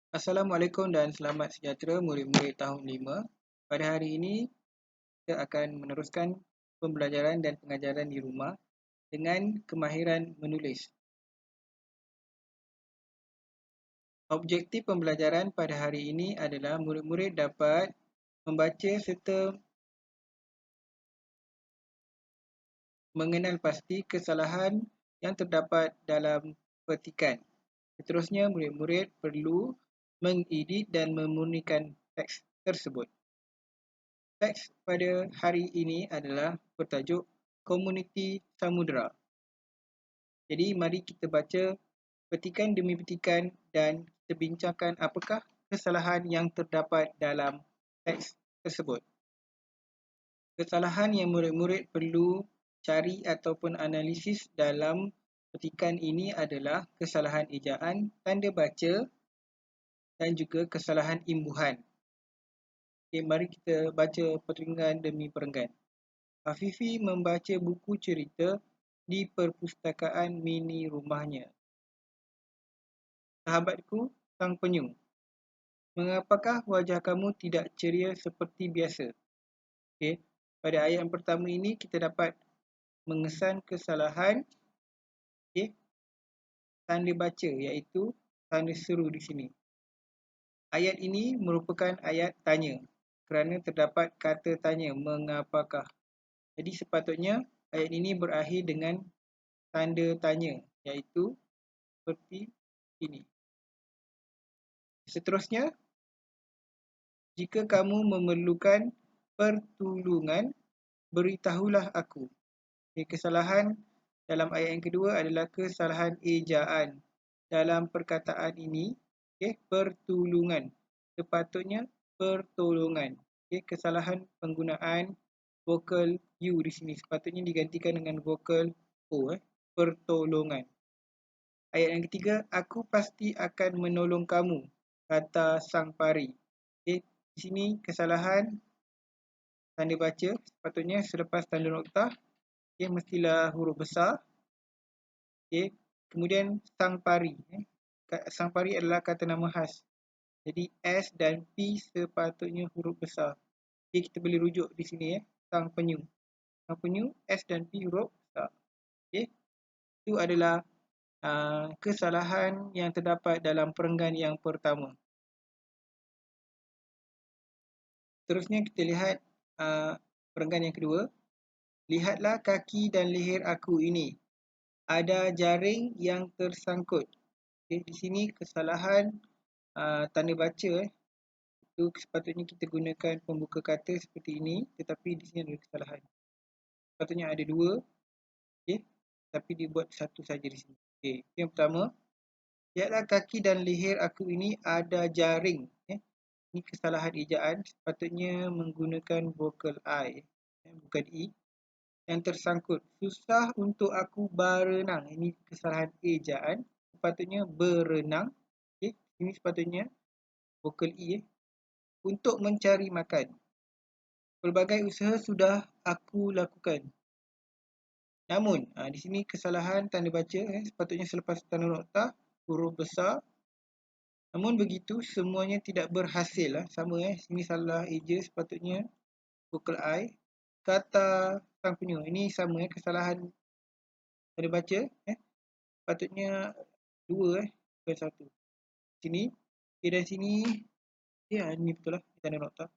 Assalamualaikum dan selamat sejahtera murid-murid tahun 5. Pada hari ini, kita akan meneruskan pembelajaran dan pengajaran di rumah dengan kemahiran menulis. Objektif pembelajaran pada hari ini adalah murid-murid dapat membaca serta mengenal pasti kesalahan yang terdapat dalam petikan. Seterusnya, murid-murid perlu mengedit dan memurnikan teks tersebut. Teks pada hari ini adalah bertajuk Komuniti Samudera. Jadi mari kita baca petikan demi petikan dan kita bincangkan apakah kesalahan yang terdapat dalam teks tersebut. Kesalahan yang murid-murid perlu cari ataupun analisis dalam petikan ini adalah kesalahan ejaan, tanda baca dan juga kesalahan imbuhan. Okay, mari kita baca perenggan demi perenggan. Afifi membaca buku cerita di perpustakaan mini rumahnya. Sahabatku, Sang Penyu, mengapakah wajah kamu tidak ceria seperti biasa? Okay. Pada ayat yang pertama ini kita dapat mengesan kesalahan tanda baca iaitu tanda seru di sini. Ayat ini merupakan ayat tanya kerana terdapat kata tanya mengapakah. Jadi sepatutnya ayat ini berakhir dengan tanda tanya iaitu seperti ini. Seterusnya, jika kamu memerlukan pertolongan, beritahulah aku. Kesalahan dalam ayat yang kedua adalah kesalahan ejaan. Dalam perkataan ini, pertolongan. Sepatutnya pertolongan. Kesalahan penggunaan vokal U di sini. Sepatutnya digantikan dengan vokal O. Pertolongan. Ayat yang ketiga, aku pasti akan menolong kamu, kata sang pari. Di sini kesalahan tanda baca. Sepatutnya selepas tanda noktah, mestilah huruf besar. Kemudian sang pari. Sang pari adalah kata nama khas. Jadi S dan P sepatutnya huruf besar. Kita boleh rujuk di sini sang penyu. Sang penyu S dan P huruf besar. Itu adalah kesalahan yang terdapat dalam perenggan yang pertama. Terusnya kita lihat perenggan yang kedua. Lihatlah kaki dan leher aku ini. Ada jaring yang tersangkut. Di sini kesalahan tanda baca. Itu sepatutnya kita gunakan pembuka kata seperti ini. Tetapi di sini ada kesalahan. Sepatutnya ada dua. Tapi dibuat satu saja di sini. Yang pertama. Lihatlah kaki dan leher aku ini ada jaring. Ini kesalahan ejaan. Sepatutnya menggunakan vokal I. Bukan E. Yang tersangkut. Susah untuk aku berenang. Ini kesalahan ejaan. Sepatutnya berenang. Ini sepatutnya vokal E. Untuk mencari makan. Pelbagai usaha sudah aku lakukan. Namun, di sini kesalahan tanda baca. Sepatutnya selepas tanda noktah, huruf besar. Namun begitu, semuanya tidak berhasil. Sama sini salah eja, sepatutnya vokal I. Kata sang penyu. Ini sama kesalahan tanda baca. Sepatutnya dua bukan satu. Sini. Dan sini. Ini betul lah. Tanda noktah.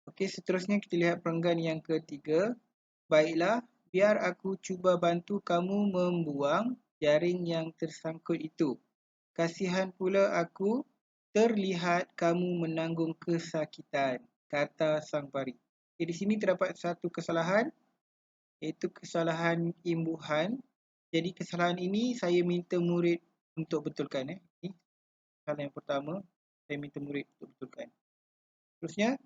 Okey, seterusnya kita lihat perenggan yang ketiga. Baiklah, biar aku cuba bantu kamu membuang jaring yang tersangkut itu. Kasihan pula aku terlihat kamu menanggung kesakitan, kata sang pari. Di sini terdapat satu kesalahan, iaitu kesalahan imbuhan. Jadi kesalahan ini saya minta murid untuk betulkan. Ini kesalahan yang pertama, saya minta murid untuk betulkan. Terusnya,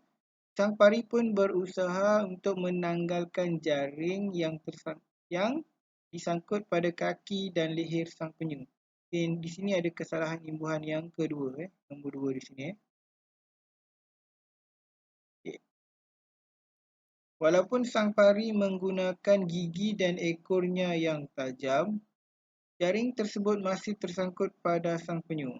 sang pari pun berusaha untuk menanggalkan jaring yang disangkut pada kaki dan leher sang penyu. Di sini ada kesalahan imbuhan yang kedua, nombor 2 di sini. Walaupun sang pari menggunakan gigi dan ekornya yang tajam, Jaring tersebut masih tersangkut pada sang penyu.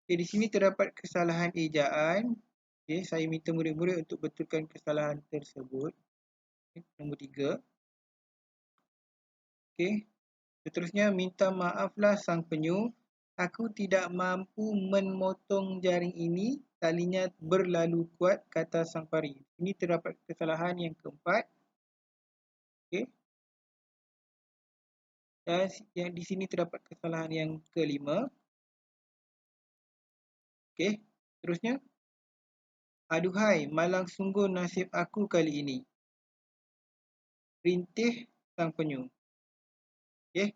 Okay, di sini terdapat kesalahan ejaan. Okay, saya minta murid-murid untuk betulkan kesalahan tersebut. Okay, nombor 3. Okay. Seterusnya, minta maaflah sang penyu. Aku tidak mampu memotong jaring ini. Talinya berlalu kuat, kata sang pari. Ini terdapat kesalahan yang keempat. Okay. Dan yang di sini terdapat kesalahan yang kelima. Okay. Seterusnya. Aduhai, malang sungguh nasib aku kali ini. Rintih sang penyu. Okay.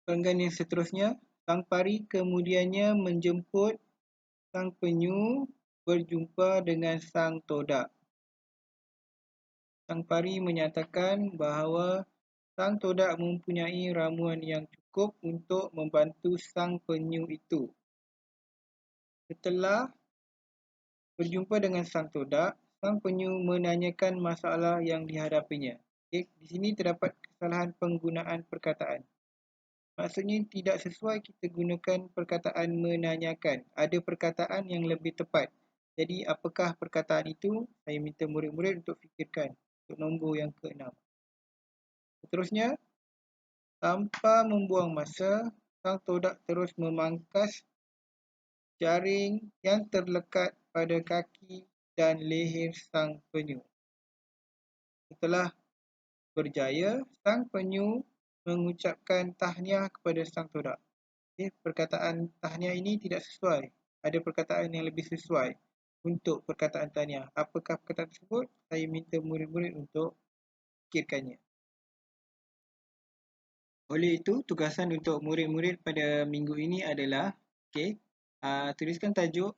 Perenggan yang seterusnya. Sang pari kemudiannya menjemput sang penyu berjumpa dengan sang todak. Sang pari menyatakan bahawa sang todak mempunyai ramuan yang cukup untuk membantu sang penyu itu. Setelah berjumpa dengan sang todak, sang penyu menanyakan masalah yang dihadapinya. Okay, di sini terdapat kesalahan penggunaan perkataan. Maksudnya tidak sesuai kita gunakan perkataan menanyakan. Ada perkataan yang lebih tepat. Jadi apakah perkataan itu? Saya minta murid-murid untuk fikirkan. Untuk nombor yang ke-6. Seterusnya, tanpa membuang masa, sang todak terus memangkas jaring yang terlekat pada kaki dan leher sang penyu. Setelah berjaya, sang penyu mengucapkan tahniah kepada sang todak. Okay, perkataan tahniah ini tidak sesuai. Ada perkataan yang lebih sesuai untuk perkataan tahniah. Apakah perkataan tersebut? Saya minta murid-murid untuk fikirkannya. Oleh itu, tugasan untuk murid-murid pada minggu ini adalah tuliskan tajuk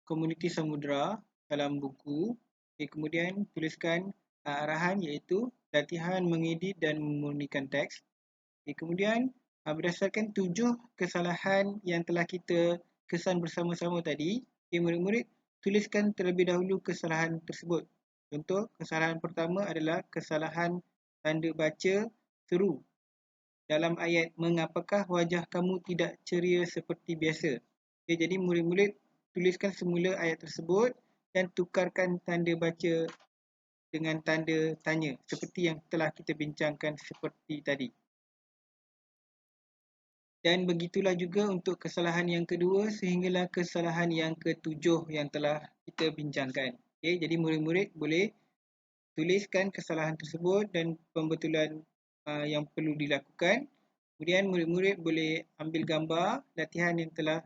Komuniti Samudra dalam buku. Kemudian tuliskan arahan iaitu latihan mengedit dan memurnikan teks. Kemudian berdasarkan 7 kesalahan yang telah kita kesan bersama-sama tadi, murid-murid tuliskan terlebih dahulu kesalahan tersebut. Contoh, kesalahan pertama adalah kesalahan tanda baca seru. Dalam ayat, mengapakah wajah kamu tidak ceria seperti biasa? Jadi murid-murid tuliskan semula ayat tersebut dan tukarkan tanda baca dengan tanda tanya seperti yang telah kita bincangkan seperti tadi. Dan begitulah juga untuk kesalahan yang kedua sehinggalah kesalahan yang ketujuh yang telah kita bincangkan. Jadi murid-murid boleh tuliskan kesalahan tersebut dan pembetulan yang perlu dilakukan. Kemudian murid-murid boleh ambil gambar latihan yang telah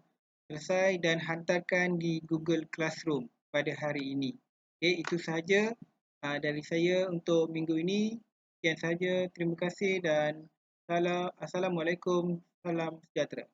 selesai dan hantarkan di Google Classroom pada hari ini. Itu sahaja dari saya untuk minggu ini. Sekian sahaja. Terima kasih dan Assalamualaikum. Salam sejahtera.